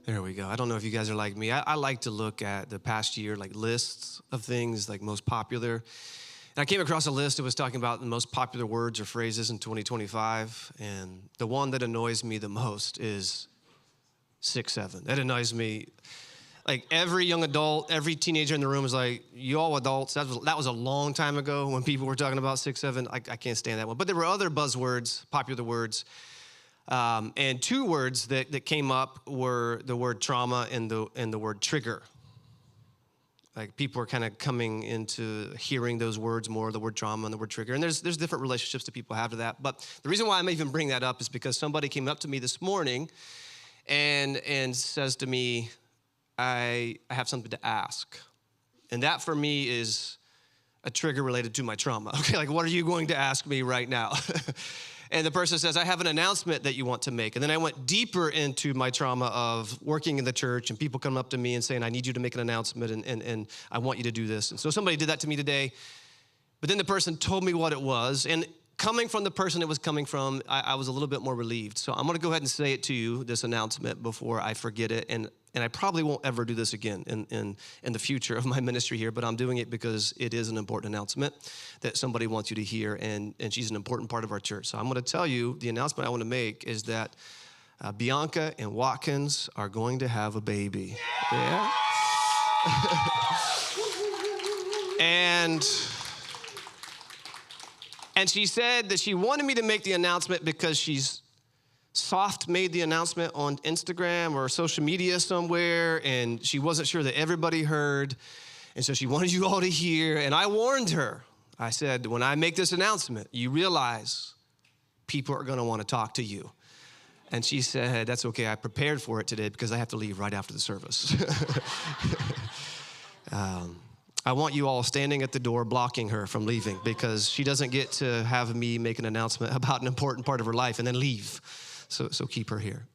There we go. I don't know if you guys are like me. I like to look at the past year, like lists of things like most popular. And I came across a list that was talking about the most popular words or phrases in 2025. And the one that annoys me the most is 6'7". That annoys me. Like every young adult, every teenager in the room is like, you all adults, that was a long time ago when people were talking about 6'7". I can't stand that one. But there were other buzzwords, popular words. And two words that came up were the word trauma and the word trigger. Like people are kind of coming into hearing those words more, the word trauma and the word trigger. And there's different relationships that people have to that. But the reason why I'm even bringing that up is because somebody came up to me this morning and says to me, I have something to ask. And that for me is a trigger related to my trauma. Okay, like what are you going to ask me right now? And the person says, I have an announcement that you want to make. And then I went deeper into my trauma of working in the church and people come up to me and saying, I need you to make an announcement and I want you to do this. And so somebody did that to me today. But then the person told me what it was. And coming from the person it was coming from, I was a little bit more relieved. So I'm going to go ahead and say it to you, this announcement, before I forget it. And I probably won't ever do this again in the future of my ministry here, but I'm doing it because it is an important announcement that somebody wants you to hear, and she's an important part of our church. So I'm going to tell you, the announcement I want to make is that Bianca and Watkins are going to have a baby. Yeah? And she said that she wanted me to make the announcement because she's soft made the announcement on Instagram or social media somewhere, and she wasn't sure that everybody heard, and so she wanted you all to hear, and I warned her. I said, when I make this announcement, you realize people are gonna wanna talk to you. And she said, that's okay, I prepared for it today because I have to leave right after the service. I want you all standing at the door blocking her from leaving because she doesn't get to have me make an announcement about an important part of her life and then leave. So keep her here.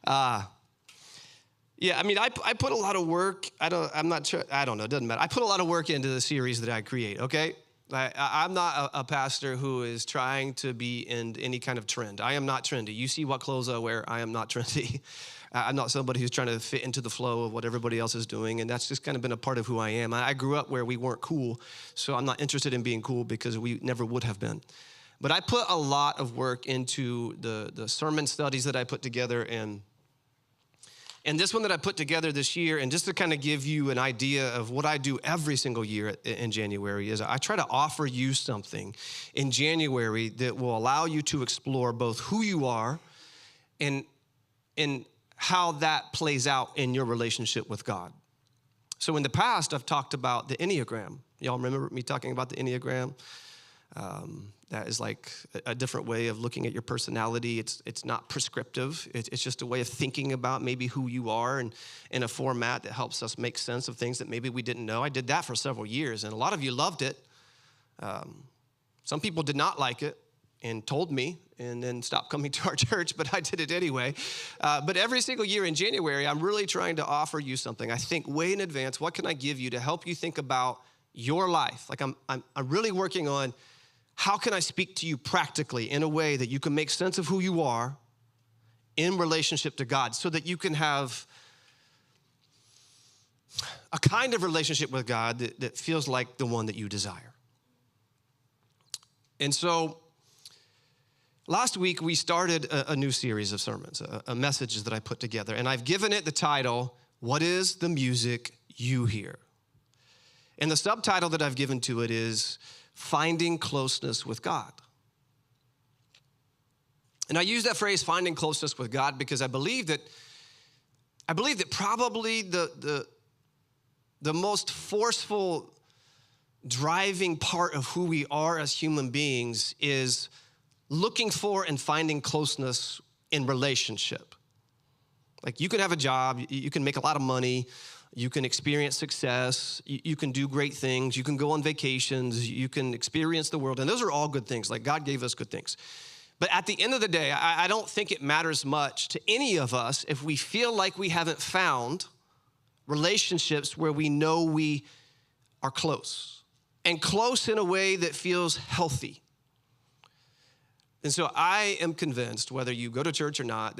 Yeah, I mean, I put a lot of work. I'm not sure. I don't know. It doesn't matter. I put a lot of work into the series that I create. Okay, I'm not a pastor who is trying to be in any kind of trend. I am not trendy. You see what clothes I wear. I am not trendy. I'm not somebody who's trying to fit into the flow of what everybody else is doing, and that's just kind of been a part of who I am. I grew up where we weren't cool, so I'm not interested in being cool because we never would have been. But I put a lot of work into the sermon studies that I put together, and this one that I put together this year, and just to kind of give you an idea of what I do every single year in January, is I try to offer you something in January that will allow you to explore both who you are and how that plays out in your relationship with God. So in the past, I've talked about the Enneagram. Y'all remember me talking about the Enneagram? That is like a different way of looking at your personality. It's not prescriptive. It's just a way of thinking about maybe who you are and in a format that helps us make sense of things that maybe we didn't know. I did that for several years, and a lot of you loved it. Some people did not like it and told me and then stopped coming to our church, but I did it anyway. But every single year in January, I'm really trying to offer you something. I think way in advance, what can I give you to help you think about your life? Like I'm really working on how can I speak to you practically in a way that you can make sense of who you are in relationship to God so that you can have a kind of relationship with God that feels like the one that you desire. And so last week we started a new series of sermons, a message that I put together, and I've given it the title, What is the Music You Hear? And the subtitle that I've given to it is Finding Closeness with God. And I use that phrase, finding closeness with God, because I believe that probably the most forceful driving part of who we are as human beings is looking for and finding closeness in relationship. Like you can have a job, you can make a lot of money, you can experience success, you can do great things, you can go on vacations, you can experience the world, and those are all good things. Like God gave us good things. But at the end of the day, I don't think it matters much to any of us if we feel like we haven't found relationships where we know we are close, and close in a way that feels healthy. And so I am convinced, whether you go to church or not,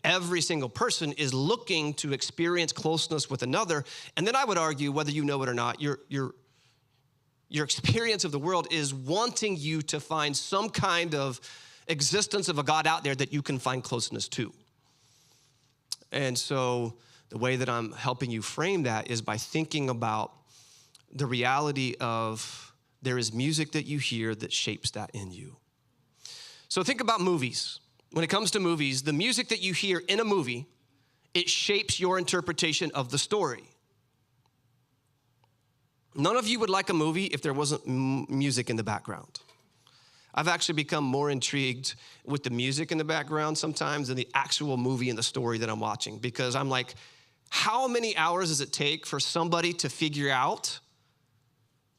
every single person is looking to experience closeness with another. And then I would argue, whether you know it or not, your experience of the world is wanting you to find some kind of existence of a God out there that you can find closeness to. And so the way that I'm helping you frame that is by thinking about the reality of there is music that you hear that shapes that in you. So think about movies. When it comes to movies, the music that you hear in a movie, it shapes your interpretation of the story. None of you would like a movie if there wasn't music in the background. I've actually become more intrigued with the music in the background sometimes than the actual movie and the story that I'm watching, because I'm like, how many hours does it take for somebody to figure out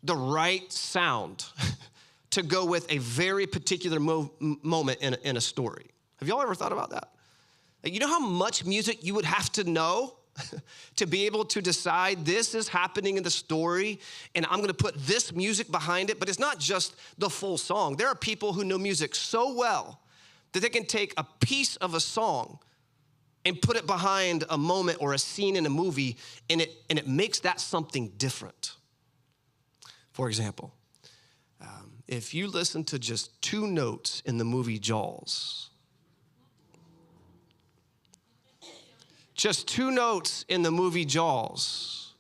the right sound to go with a very particular moment in a story? Have y'all ever thought about that? Like, you know how much music you would have to know to be able to decide this is happening in the story and I'm gonna put this music behind it? But it's not just the full song. There are people who know music so well that they can take a piece of a song and put it behind a moment or a scene in a movie, and it makes that something different. For example, if you listen to just 2 notes in the movie Jaws, just 2 notes in the movie Jaws,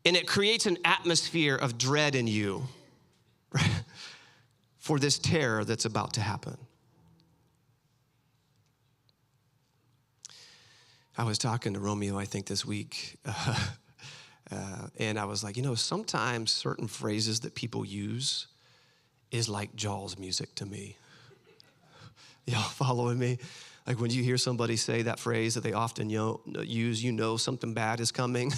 and it creates an atmosphere of dread in you for this terror that's about to happen. I was talking to Romeo, I think, this week, and I was like, sometimes certain phrases that people use is like Jaws music to me. Y'all following me? Like when you hear somebody say that phrase that they often use, something bad is coming.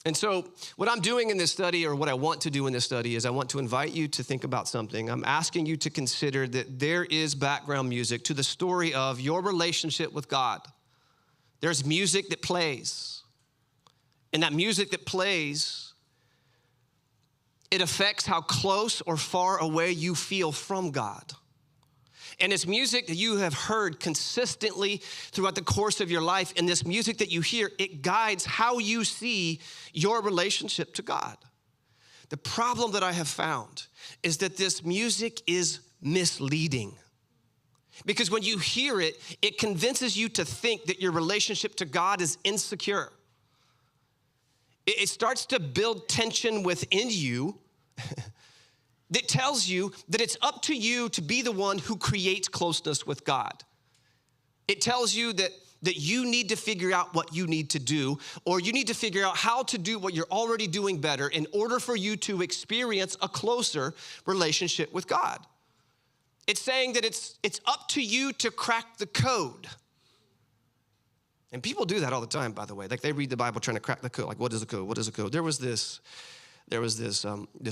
And so what I'm doing in this study, or what I want to do in this study, is I want to invite you to think about something. I'm asking you to consider that there is background music to the story of your relationship with God. There's music that plays. And that music that plays, it affects how close or far away you feel from God. And it's music that you have heard consistently throughout the course of your life. And this music that you hear, it guides how you see your relationship to God. The problem that I have found is that this music is misleading. Because when you hear it, it convinces you to think that your relationship to God is insecure. It starts to build tension within you that tells you that it's up to you to be the one who creates closeness with God. It tells you that you need to figure out what you need to do, or you need to figure out how to do what you're already doing better in order for you to experience a closer relationship with God. It's saying that it's up to you to crack the code. And people do that all the time, by the way. Like they read the Bible trying to crack the code. Like, what is the code? What is the code? There was this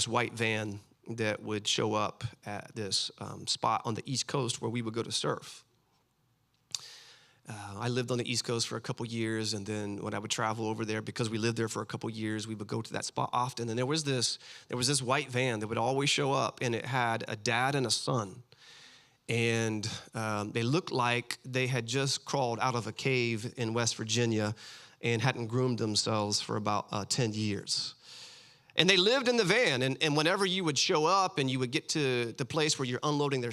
white van that would show up at this spot on the East Coast where we would go to surf. I lived on the East Coast for a couple years, and then when I would travel over there, because we lived there for a couple years, we would go to that spot often. And there was this white van that would always show up, and it had a dad and a son. And they looked like they had just crawled out of a cave in West Virginia and hadn't groomed themselves for about 10 years. And they lived in the van, and whenever you would show up and you would get to the place where you're unloading your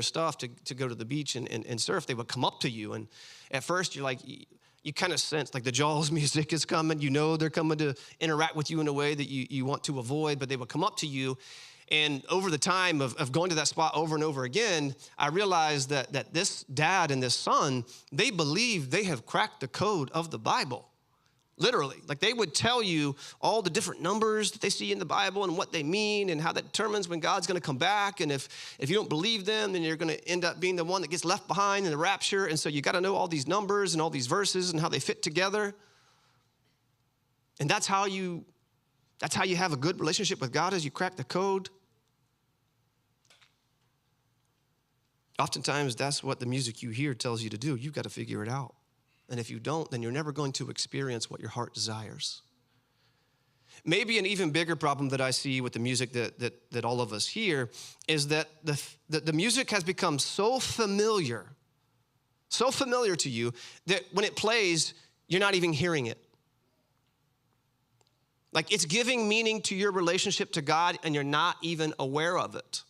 stuff to go to the beach and surf, they would come up to you. And at first, you're like, you kind of sense like the Jaws music is coming. You know they're coming to interact with you in a way that you want to avoid, but they would come up to you. And over the time of going to that spot over and over again, I realized that this dad and this son, they believe they have cracked the code of the Bible. Literally, like they would tell you all the different numbers that they see in the Bible and what they mean and how that determines when God's gonna come back. And if you don't believe them, then you're gonna end up being the one that gets left behind in the rapture. And so you gotta know all these numbers and all these verses and how they fit together. And that's how you have a good relationship with God, as you crack the code. Oftentimes, that's what the music you hear tells you to do. You've got to figure it out. And if you don't, then you're never going to experience what your heart desires. Maybe an even bigger problem that I see with the music that all of us hear is that the music has become so familiar so familiar to you that when it plays, you're not even hearing it. Like it's giving meaning to your relationship to God and you're not even aware of it.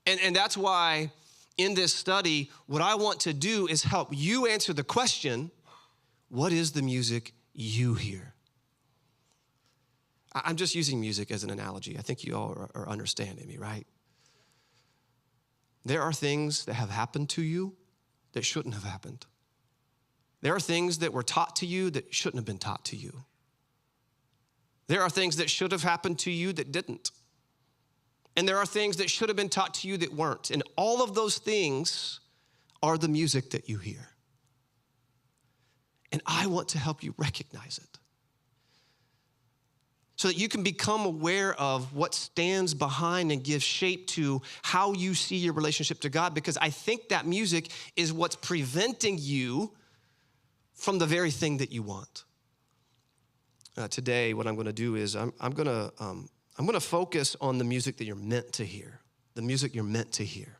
And that's why in this study, what I want to do is help you answer the question, what is the music you hear? I'm just using music as an analogy. I think you all are understanding me, right? There are things that have happened to you that shouldn't have happened. There are things that were taught to you that shouldn't have been taught to you. There are things that should have happened to you that didn't. And there are things that should have been taught to you that weren't. And all of those things are the music that you hear. And I want to help you recognize it so that you can become aware of what stands behind and gives shape to how you see your relationship to God, because I think that music is what's preventing you from the very thing that you want. Today, what I'm going to do is I'm going to focus on the music that you're meant to hear, the music you're meant to hear.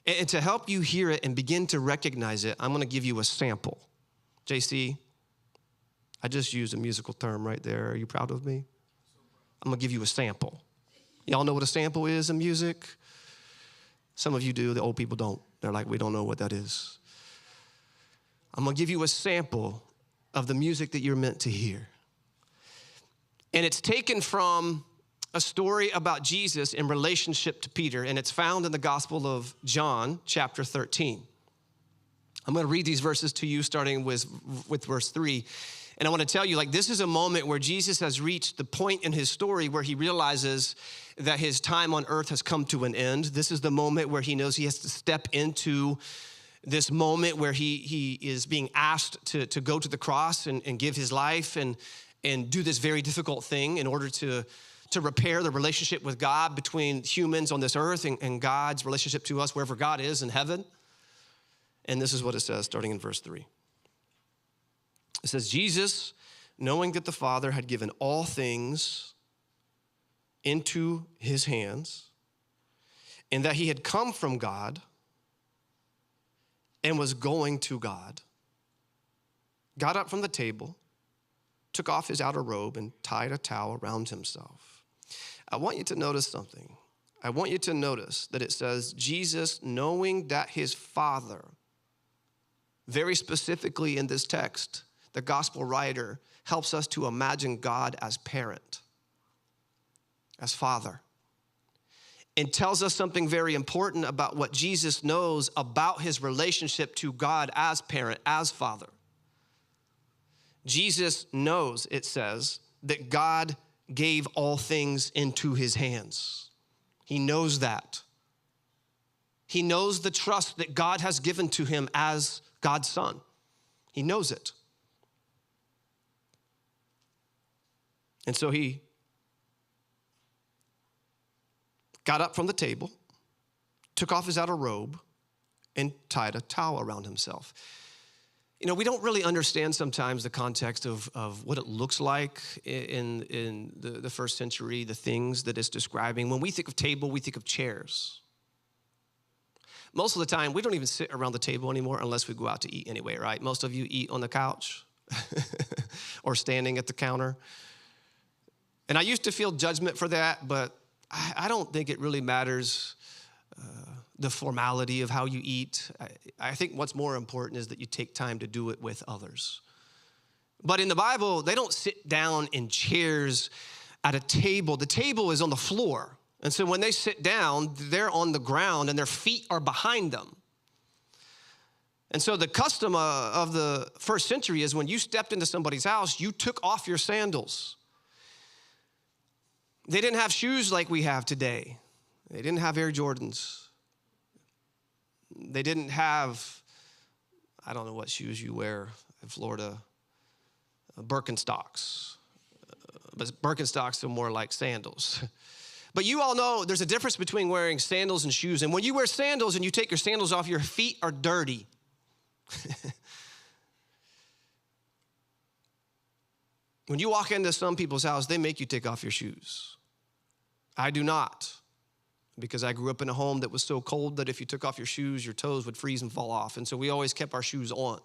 And to help you hear it and begin to recognize it, I'm going to give you a sample. JC, I just used a musical term right there. Are you proud of me? I'm going to give you a sample. Y'all know what a sample is in music? Some of you do, the old people don't. They're like, we don't know what that is. I'm going to give you a sample of the music that you're meant to hear. And it's taken from a story about Jesus in relationship to Peter, and it's found in the Gospel of John, chapter 13. I'm going to read these verses to you starting with verse 3. And I want to tell you, like, this is a moment where Jesus has reached the point in his story where he realizes that his time on earth has come to an end. This is the moment where he knows he has to step into this moment where he is being asked to go to the cross and give his life and do this very difficult thing in order to repair the relationship with God between humans on this earth and God's relationship to us wherever God is in heaven. And this is what it says, starting in verse 3. It says, Jesus, knowing that the Father had given all things into his hands, and that he had come from God and was going to God, got up from the table, took off his outer robe, and tied a towel around himself. I want you to notice something. I want you to notice that it says, Jesus, knowing that his Father, very specifically in this text, the gospel writer helps us to imagine God as parent, as Father, and tells us something very important about what Jesus knows about his relationship to God as parent, as Father. Jesus knows, it says, that God gave all things into his hands. He knows that. He knows the trust that God has given to him as God's son. He knows it. And so he got up from the table, took off his outer robe, and tied a towel around himself. You know, we don't really understand sometimes the context of what it looks like in the first century, the things that it's describing. When we think of table, we think of chairs. Most of the time, we don't even sit around the table anymore unless we go out to eat anyway, right? Most of you eat on the couch or standing at the counter. And I used to feel judgment for that, but I don't think it really matters the formality of how you eat. I think what's more important is that you take time to do it with others. But in the Bible, they don't sit down in chairs at a table. The table is on the floor. And so when they sit down, they're on the ground and their feet are behind them. And so the custom of the first century is when you stepped into somebody's house, you took off your sandals. They didn't have shoes like we have today. They didn't have Air Jordans. They didn't have, I don't know what shoes you wear in Florida, Birkenstocks. But Birkenstocks are more like sandals. But you all know there's a difference between wearing sandals and shoes. And when you wear sandals and you take your sandals off, your feet are dirty. When you walk into some people's house, they make you take off your shoes. I do not. because I grew up in a home that was so cold that if you took off your shoes, your toes would freeze and fall off. And so we always kept our shoes on.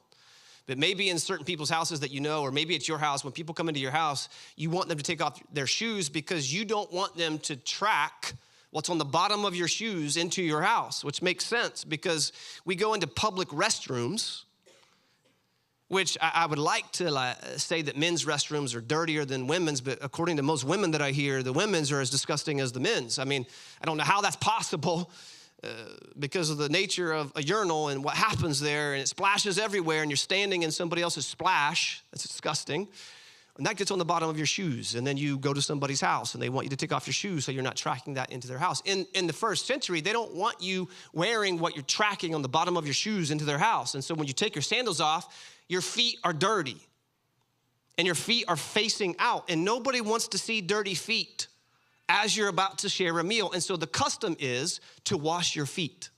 But maybe in certain people's houses that you know, or maybe it's your house, when people come into your house, you want them to take off their shoes because you don't want them to track what's on the bottom of your shoes into your house, which makes sense because we go into public restrooms, which I would like to say that men's restrooms are dirtier than women's, but according to most women that I hear, the women's are as disgusting as the men's. I mean, I don't know how that's possible because of the nature of a urinal and what happens there, and it splashes everywhere, and you're standing in somebody else's splash. That's disgusting. And that gets on the bottom of your shoes, and then you go to somebody's house, and they want you to take off your shoes so you're not tracking that into their house. In the first century, they don't want you wearing what you're tracking on the bottom of your shoes into their house. And so when you take your sandals off, your feet are dirty, and your feet are facing out, and nobody wants to see dirty feet as you're about to share a meal. And so the custom is to wash your feet.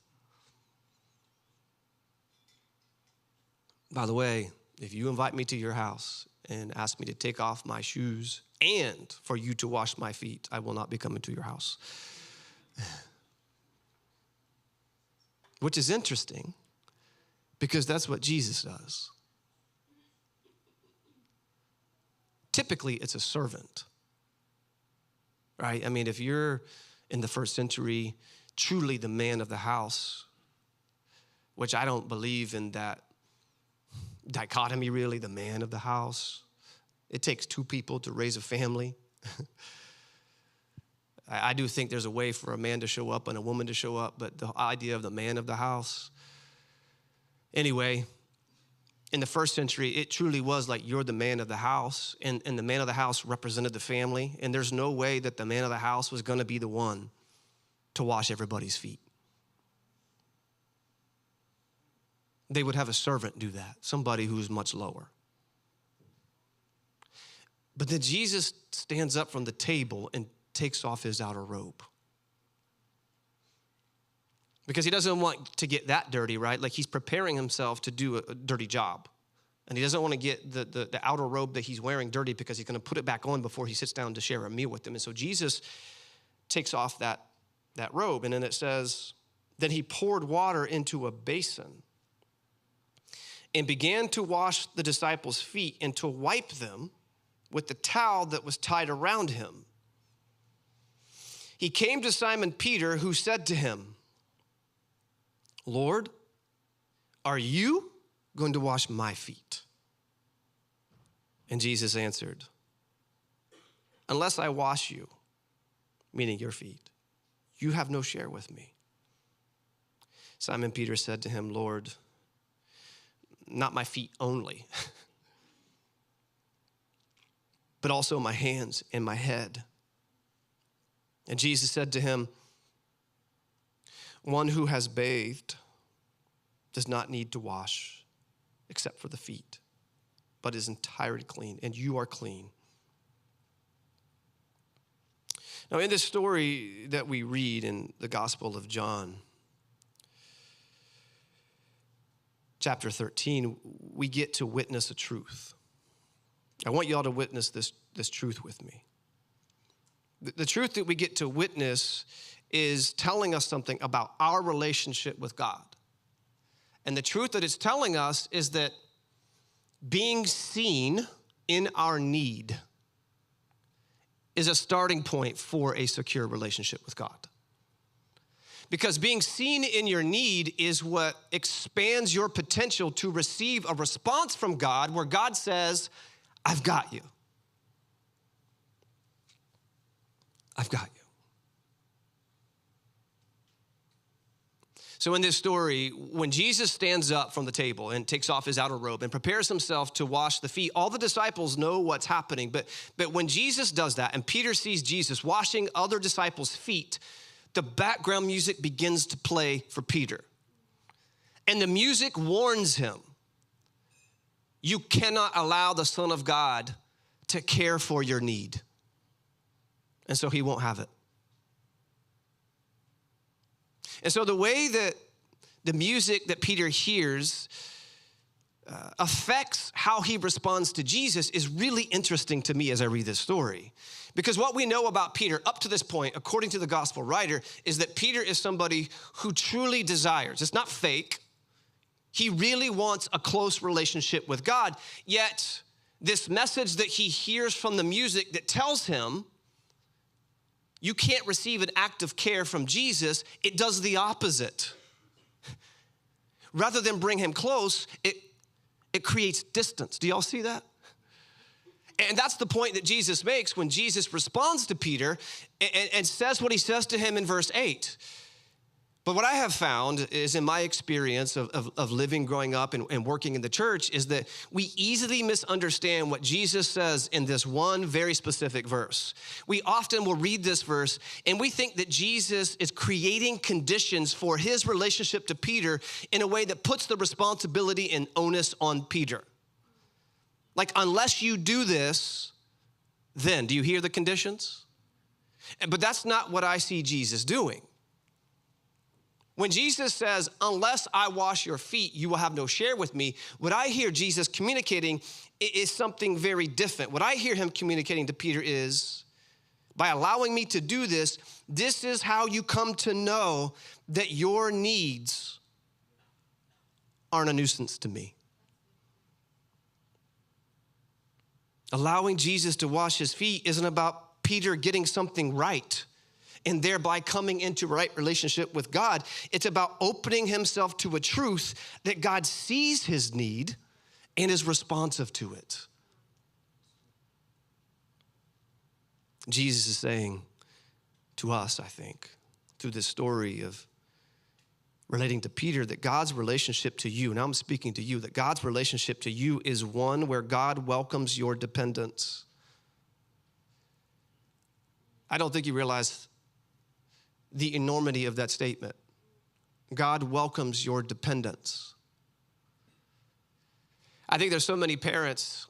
By the way, if you invite me to your house and ask me to take off my shoes and for you to wash my feet, I will not be coming to your house. Which is interesting because that's what Jesus does. Typically, it's a servant, right? I mean, if you're in the first century, truly the man of the house, which I don't believe in that dichotomy, really, the man of the house. It takes two people to raise a family. I do think there's a way for a man to show up and a woman to show up, but the idea of the man of the house. Anyway, in the first century, it truly was like you're the man of the house, and the man of the house represented the family, and there's no way that the man of the house was gonna be the one to wash everybody's feet. They would have a servant do that, somebody who's much lower. But then Jesus stands up from the table and takes off his outer robe. Because he doesn't want to get that dirty, right? Like he's preparing himself to do a dirty job. And he doesn't want to get the outer robe that he's wearing dirty because he's going to put it back on before he sits down to share a meal with them. And so Jesus takes off that robe. And then it says, then he poured water into a basin and began to wash the disciples' feet and to wipe them with the towel that was tied around him. He came to Simon Peter, who said to him, Lord, are you going to wash my feet? And Jesus answered, unless I wash you, meaning your feet, you have no share with me. Simon Peter said to him, Lord, not my feet only, but also my hands and my head. And Jesus said to him, one who has bathed does not need to wash except for the feet, but is entirely clean, and you are clean. Now, in this story that we read in the Gospel of John, chapter 13, we get to witness a truth. I want you all to witness this truth with me. The truth that we get to witness is telling us something about our relationship with God. And the truth that it's telling us is that being seen in our need is a starting point for a secure relationship with God. Because being seen in your need is what expands your potential to receive a response from God where God says, I've got you. I've got you. So in this story, when Jesus stands up from the table and takes off his outer robe and prepares himself to wash the feet, all the disciples know what's happening. But when Jesus does that and Peter sees Jesus washing other disciples' feet, the background music begins to play for Peter. And the music warns him, you cannot allow the Son of God to care for your need. And so he won't have it. And so the way that the music that Peter hears affects how he responds to Jesus is really interesting to me as I read this story. Because what we know about Peter up to this point, according to the gospel writer, is that Peter is somebody who truly desires. It's not fake. He really wants a close relationship with God. Yet this message that he hears from the music that tells him you can't receive an act of care from Jesus, it does the opposite. Rather than bring him close, it creates distance. Do y'all see that? And that's the point that Jesus makes when Jesus responds to Peter and says what he says to him in verse 8. But what I have found is, in my experience of living, growing up, and working in the church, is that we easily misunderstand what Jesus says in this one very specific verse. We often will read this verse and we think that Jesus is creating conditions for his relationship to Peter in a way that puts the responsibility and onus on Peter. Like, unless you do this, then, do you hear the conditions? But that's not what I see Jesus doing. When Jesus says, unless I wash your feet, you will have no share with me, what I hear Jesus communicating is something very different. What I hear him communicating to Peter is, by allowing me to do this, this is how you come to know that your needs aren't a nuisance to me. Allowing Jesus to wash his feet isn't about Peter getting something right and thereby coming into right relationship with God. It's about opening himself to a truth that God sees his need and is responsive to it. Jesus is saying to us, I think, through this story of relating to Peter, that God's relationship to you, now I'm speaking to you, that God's relationship to you is one where God welcomes your dependence. I don't think you realize the enormity of that statement. God welcomes your dependence. I think there's so many parents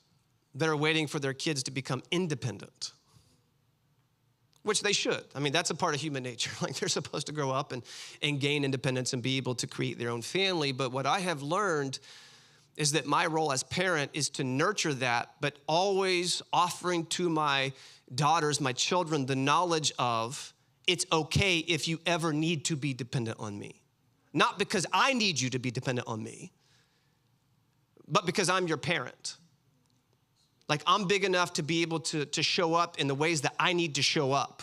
that are waiting for their kids to become independent, which they should. I mean, that's a part of human nature. Like, they're supposed to grow up and gain independence and be able to create their own family. But what I have learned is that my role as parent is to nurture that, but always offering to my daughters, my children, the knowledge of it's okay if you ever need to be dependent on me. Not because I need you to be dependent on me, but because I'm your parent. Like, I'm big enough to be able to show up in the ways that I need to show up.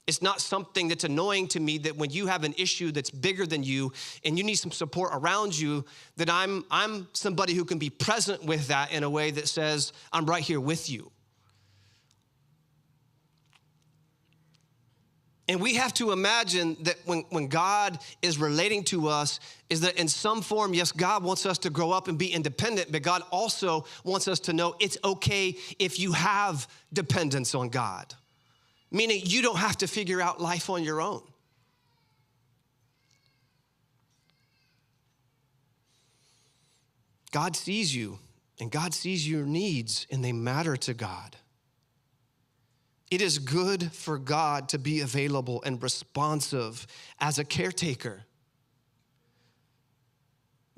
It's not something that's annoying to me that when you have an issue that's bigger than you and you need some support around you, that I'm somebody who can be present with that in a way that says, I'm right here with you. And we have to imagine that when God is relating to us, is that in some form, yes, God wants us to grow up and be independent, but God also wants us to know it's okay if you have dependence on God. Meaning you don't have to figure out life on your own. God sees you, and God sees your needs, and they matter to God. It is good for God to be available and responsive as a caretaker.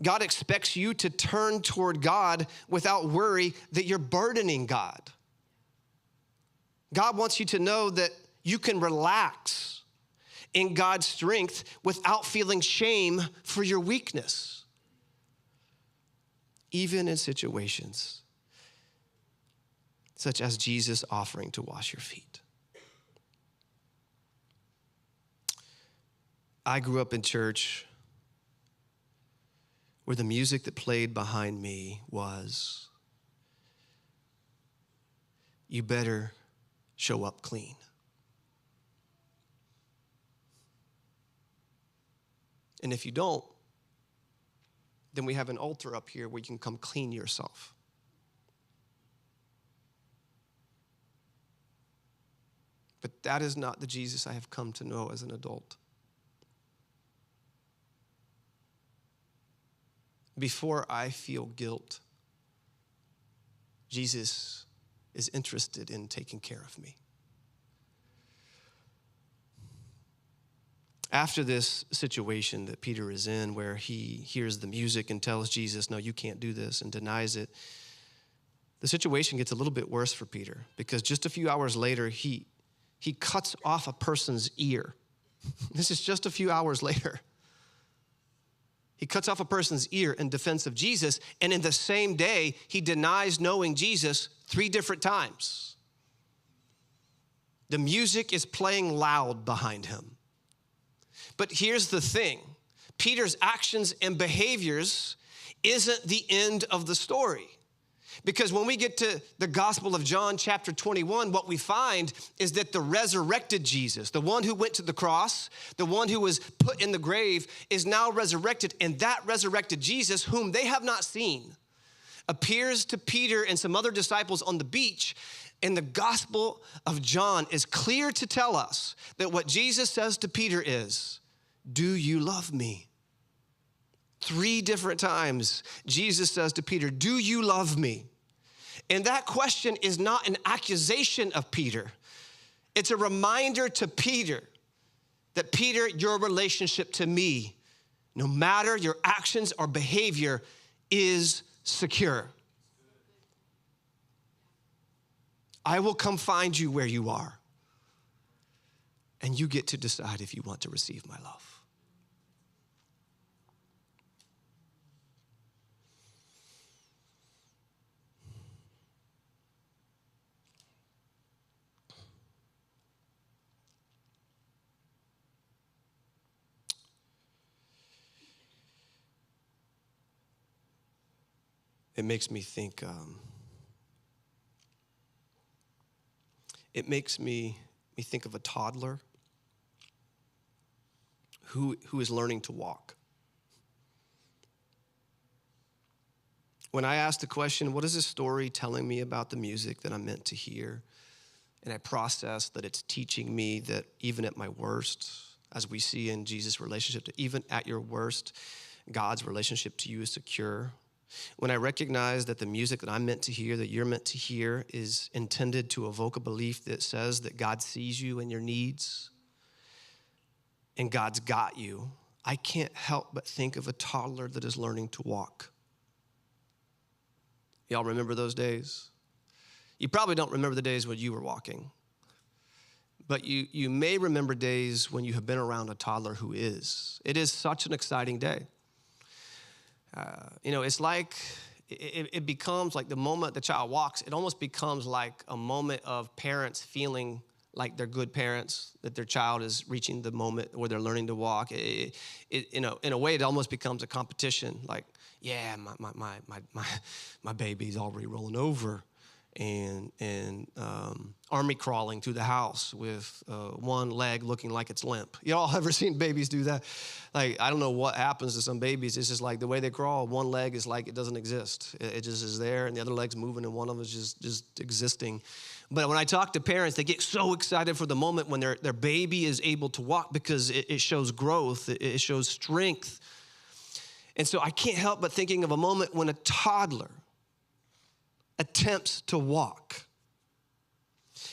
God expects you to turn toward God without worry that you're burdening God. God wants you to know that you can relax in God's strength without feeling shame for your weakness, even in situations such as Jesus offering to wash your feet. I grew up in church where the music that played behind me was, you better show up clean. And if you don't, then we have an altar up here where you can come clean yourself. But that is not the Jesus I have come to know as an adult. Before I feel guilt, Jesus is interested in taking care of me. After this situation that Peter is in, where he hears the music and tells Jesus, no, you can't do this, and denies it, the situation gets a little bit worse for Peter because just a few hours later, he cuts off a person's ear. This is just a few hours later. He cuts off a person's ear in defense of Jesus, and in the same day, he denies knowing Jesus 3 different times. The music is playing loud behind him. But here's the thing. Peter's actions and behaviors isn't the end of the story. Because when we get to the Gospel of John, chapter 21, what we find is that the resurrected Jesus, the one who went to the cross, the one who was put in the grave, is now resurrected. And that resurrected Jesus, whom they have not seen, appears to Peter and some other disciples on the beach. And the Gospel of John is clear to tell us that what Jesus says to Peter is, "Do you love me?" 3 different times, Jesus says to Peter, "Do you love me?" And that question is not an accusation of Peter. It's a reminder to Peter that, Peter, your relationship to me, no matter your actions or behavior, is secure. I will come find you where you are, and you get to decide if you want to receive my love. It makes me think, think of a toddler who is learning to walk. When I ask the question, what is this story telling me about the music that I'm meant to hear? And I process that it's teaching me that even at my worst, as we see in Jesus' relationship, that even at your worst, God's relationship to you is secure. When I recognize that the music that I'm meant to hear, that you're meant to hear, is intended to evoke a belief that says that God sees you and your needs, and God's got you, I can't help but think of a toddler that is learning to walk. Y'all remember those days? You probably don't remember the days when you were walking, but you may remember days when you have been around a toddler who is. It is such an exciting day. It's like, it becomes like the moment the child walks, it almost becomes like a moment of parents feeling like they're good parents, that their child is reaching the moment where they're learning to walk. In a way, it almost becomes a competition. Like, yeah, my baby's already rolling over, and army crawling through the house with one leg looking like it's limp. Y'all ever seen babies do that? Like, I don't know what happens to some babies. It's just like the way they crawl, one leg is like it doesn't exist. It just is there, and the other leg's moving, and one of them is just existing. But when I talk to parents, they get so excited for the moment when their baby is able to walk, because it shows growth, it shows strength. And so I can't help but thinking of a moment when a toddler attempts to walk.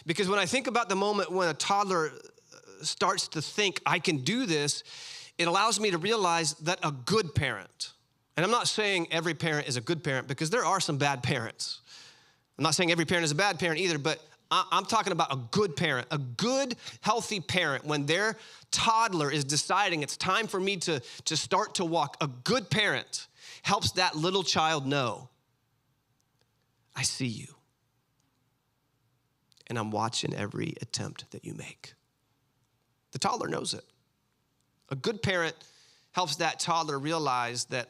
Because when I think about the moment when a toddler starts to think, I can do this, it allows me to realize that a good parent, and I'm not saying every parent is a good parent, because there are some bad parents. I'm not saying every parent is a bad parent either, but I'm talking about a good parent, a good, healthy parent. When their toddler is deciding it's time for me to start to walk, a good parent helps that little child know, I see you, and I'm watching every attempt that you make. The toddler knows it. A good parent helps that toddler realize that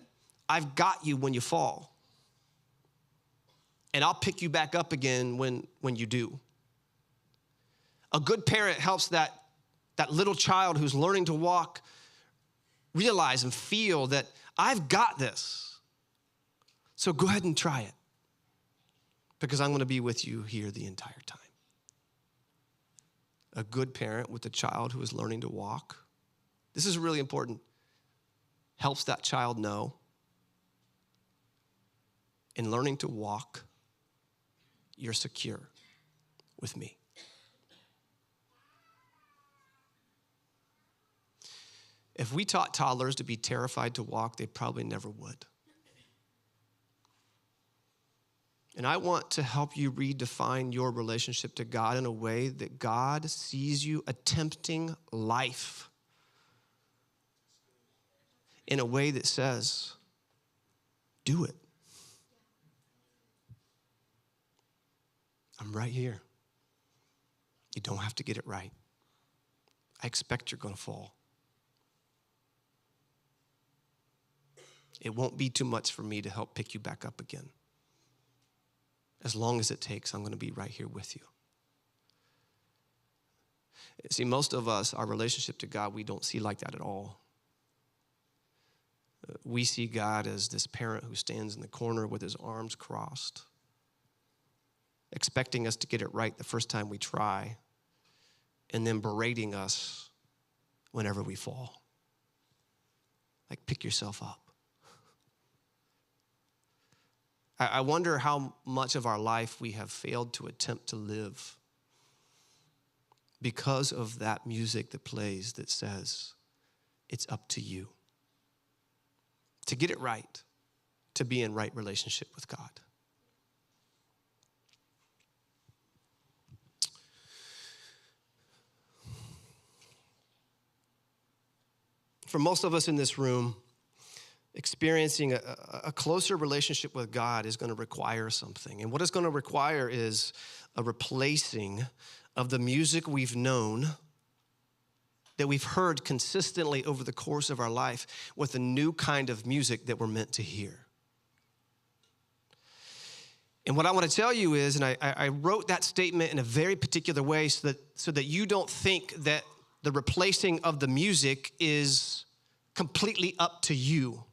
I've got you when you fall, and I'll pick you back up again when you do. A good parent helps that little child who's learning to walk realize and feel that I've got this. So go ahead and try it, because I'm going to be with you here the entire time. A good parent with a child who is learning to walk, this is really important, helps that child know, in learning to walk, you're secure with me. If we taught toddlers to be terrified to walk, they probably never would. And I want to help you redefine your relationship to God in a way that God sees you attempting life in a way that says, do it. I'm right here. You don't have to get it right. I expect you're going to fall. It won't be too much for me to help pick you back up again. As long as it takes, I'm going to be right here with you. See, most of us, our relationship to God, we don't see like that at all. We see God as this parent who stands in the corner with his arms crossed, expecting us to get it right the first time we try, and then berating us whenever we fall. Like, pick yourself up. I wonder how much of our life we have failed to attempt to live because of that music that plays that says, it's up to you to get it right, to be in right relationship with God. For most of us in this room, experiencing a closer relationship with God is going to require something. And what it's going to require is a replacing of the music we've known, that we've heard consistently over the course of our life, with a new kind of music that we're meant to hear. And what I want to tell you is, and I wrote that statement in a very particular way so that you don't think that the replacing of the music is completely up to you.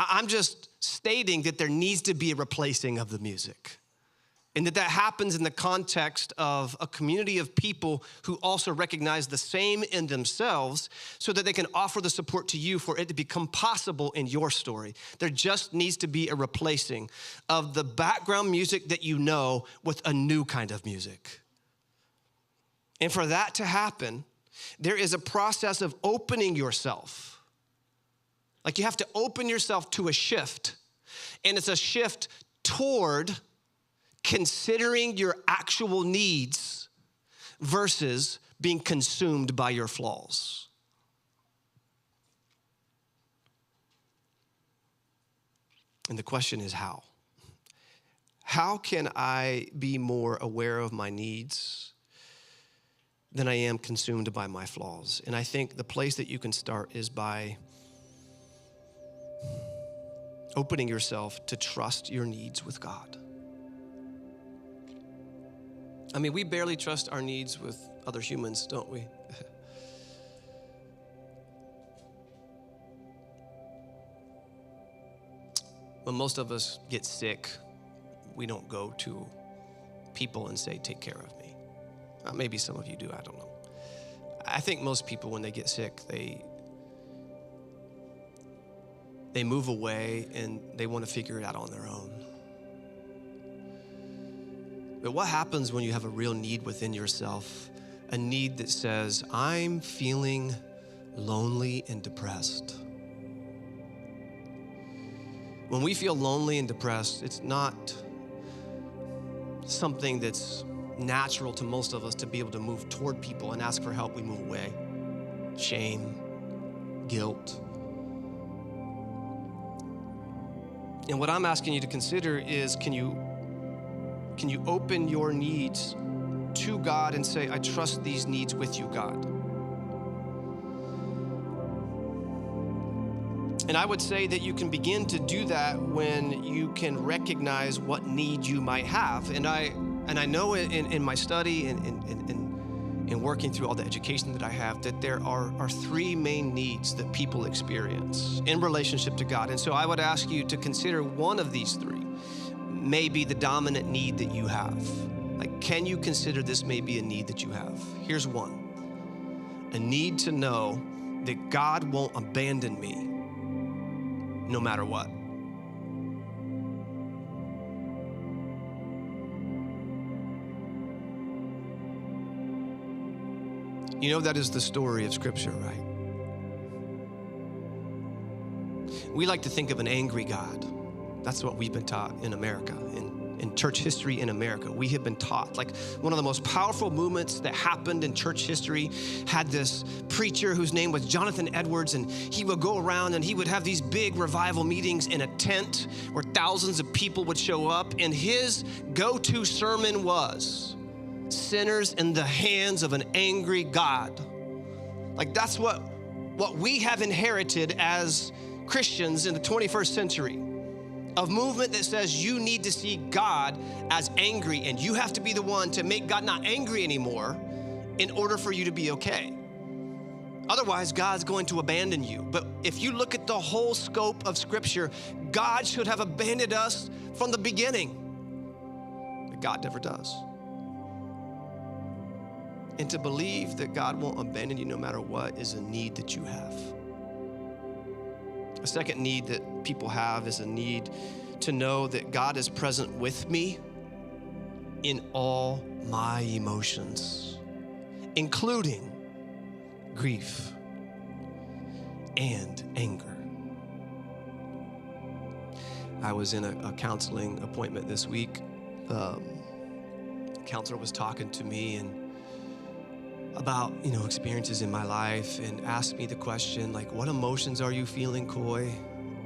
I'm just stating that there needs to be a replacing of the music, and that happens in the context of a community of people who also recognize the same in themselves so that they can offer the support to you for it to become possible in your story. There just needs to be a replacing of the background music that you know with a new kind of music. And for that to happen, there is a process of opening yourself. Like, you have to open yourself to a shift, and it's a shift toward considering your actual needs versus being consumed by your flaws. And the question is how? How can I be more aware of my needs than I am consumed by my flaws? And I think the place that you can start is by opening yourself to trust your needs with God. I mean, we barely trust our needs with other humans, don't we? When most of us get sick, we don't go to people and say, take care of me. Maybe some of you do, I don't know. I think most people, when they get sick, they move away and they want to figure it out on their own. But what happens when you have a real need within yourself, a need that says, I'm feeling lonely and depressed? When we feel lonely and depressed, it's not something that's natural to most of us to be able to move toward people and ask for help. We move away. Shame, guilt. And what I'm asking you to consider is, can you open your needs to God and say, I trust these needs with you, God? And I would say that you can begin to do that when you can recognize what need you might have. And I know in my study and working through all the education that I have, that there are three main needs that people experience in relationship to God. And so I would ask you to consider one of these three may be the dominant need that you have. Like, can you consider this may be a need that you have? Here's one: a need to know that God won't abandon me no matter what. You know, that is the story of Scripture, right? We like to think of an angry God. That's what we've been taught in America, in in church history in America. We have been taught, like one of the most powerful movements that happened in church history had this preacher whose name was Jonathan Edwards, and he would go around and he would have these big revival meetings in a tent where thousands of people would show up, and his go-to sermon was sinners in the hands of an angry God. Like that's what we have inherited as Christians in the 21st century. A movement that says you need to see God as angry, and you have to be the one to make God not angry anymore in order for you to be okay. Otherwise, God's going to abandon you. But if you look at the whole scope of Scripture, God should have abandoned us from the beginning. But God never does. And to believe that God won't abandon you no matter what is a need that you have. A second need that people have is a need to know that God is present with me in all my emotions, including grief and anger. I was in a counseling appointment this week. A counselor was talking to me and about, experiences in my life, and asked me the question, like, what emotions are you feeling, Coy?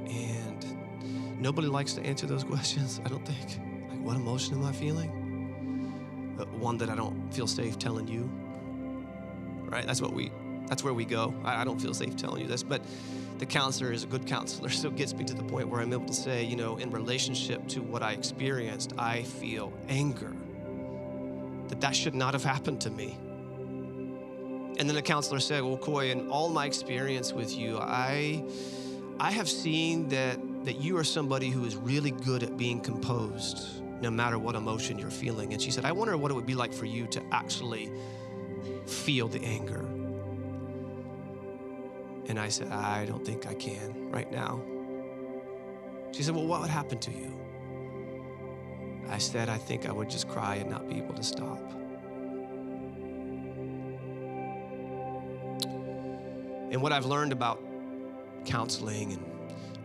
And nobody likes to answer those questions, I don't think. Like, what emotion am I feeling? One that I don't feel safe telling you, right? That's where we go. I don't feel safe telling you this, but the counselor is a good counselor, so it gets me to the point where I'm able to say, in relationship to what I experienced, I feel anger, that should not have happened to me. And then the counselor said, well, Coy, in all my experience with you, I have seen that you are somebody who is really good at being composed no matter what emotion you're feeling. And she said, I wonder what it would be like for you to actually feel the anger. And I said, I don't think I can right now. She said, well, what would happen to you? I said, I think I would just cry and not be able to stop. And what I've learned about counseling, and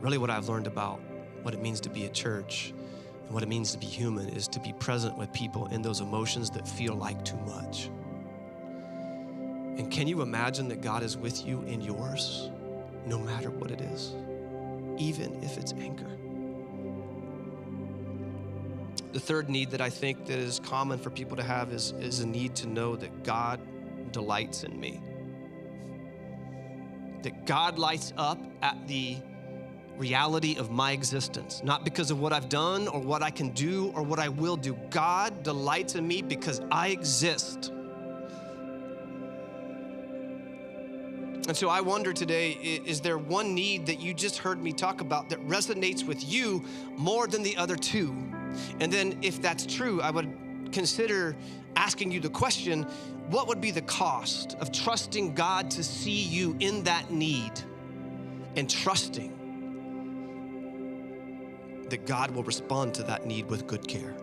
really what I've learned about what it means to be a church and what it means to be human, is to be present with people in those emotions that feel like too much. And can you imagine that God is with you in yours, no matter what it is, even if it's anger? The third need that I think that is common for people to have is a need to know that God delights in me. That God lights up at the reality of my existence, not because of what I've done or what I can do or what I will do. God delights in me because I exist. And so I wonder today, is there one need that you just heard me talk about that resonates with you more than the other two? And then if that's true, I would consider asking you the question, what would be the cost of trusting God to see you in that need and trusting that God will respond to that need with good care?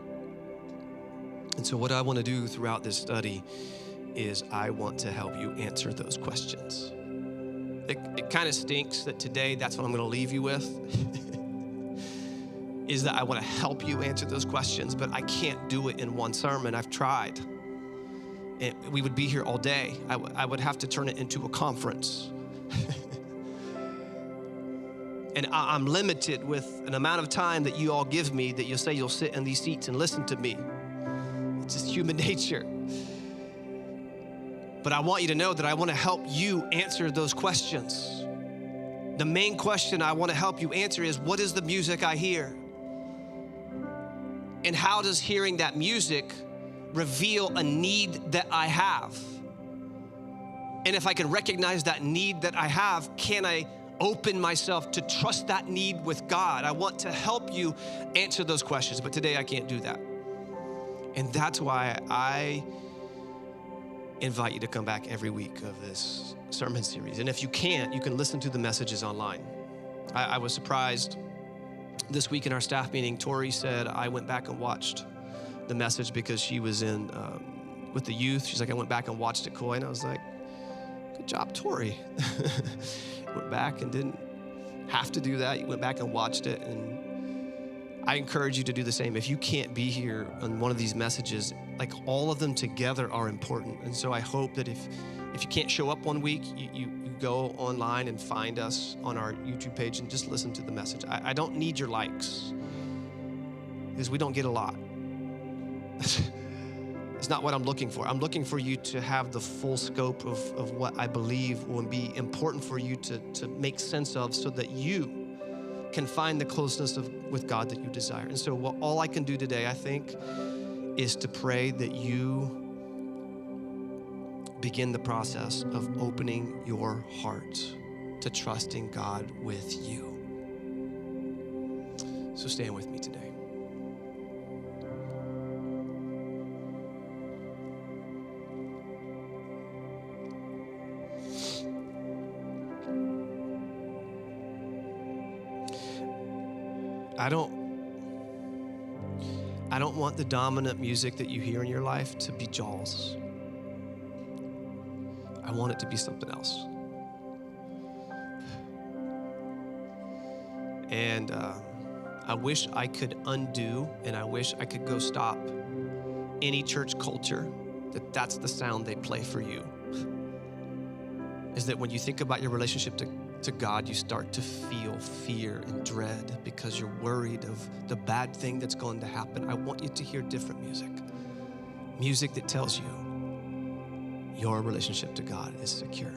And so what I want to do throughout this study is I want to help you answer those questions. It kind of stinks that today that's what I'm going to leave you with, is that I want to help you answer those questions, but I can't do it in one sermon. I've tried. And we would be here all day. I would have to turn it into a conference. And I'm limited with an amount of time that you all give me, that you'll say you'll sit in these seats and listen to me. It's just human nature. But I want you to know that I want to help you answer those questions. The main question I want to help you answer is, what is the music I hear? And how does hearing that music reveal a need that I have? And if I can recognize that need that I have, can I open myself to trust that need with God? I want to help you answer those questions, but today I can't do that. And that's why I invite you to come back every week of this sermon series. And if you can't, you can listen to the messages online. I was surprised this week in our staff meeting. Tori said, I went back and watched the message because she was in with the youth. She's like, I went back and watched it, Coy. And I was like, good job, Tori. Went back and didn't have to do that. You went back and watched it. And I encourage you to do the same. If you can't be here on one of these messages, like all of them together are important. And so I hope that if you can't show up one week, you go online and find us on our YouTube page and just listen to the message. I don't need your likes because we don't get a lot. It's not what I'm looking for. I'm looking for you to have the full scope of what I believe will be important for you to make sense of so that you can find the closeness with God that you desire. And so all I can do today, I think, is to pray that you begin the process of opening your heart to trusting God with you. So stand with me today. I don't want the dominant music that you hear in your life to be Jaws. I want it to be something else. And I wish I could undo, and I wish I could go stop any church culture that's the sound they play for you. Is that when you think about your relationship to God, you start to feel fear and dread because you're worried of the bad thing that's going to happen. I want you to hear different music. Music that tells you your relationship to God is secure.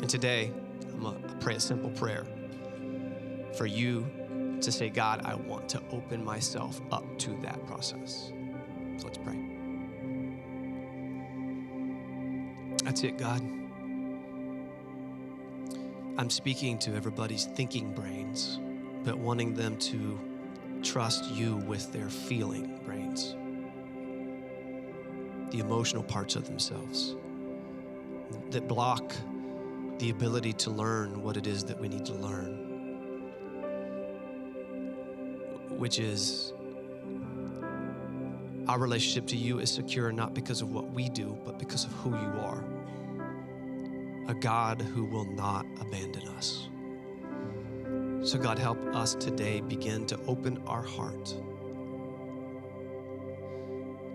And today, I'm going to pray a simple prayer for you to say, God, I want to open myself up to that process. So let's pray. That's it, God. I'm speaking to everybody's thinking brains, but wanting them to trust you with their feeling brains, the emotional parts of themselves that block the ability to learn what it is that we need to learn, which is our relationship to you is secure not because of what we do, but because of who you are. A God who will not abandon us. So God, help us today begin to open our heart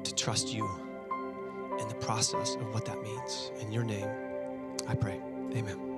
to trust you in the process of what that means. In your name, I pray, amen.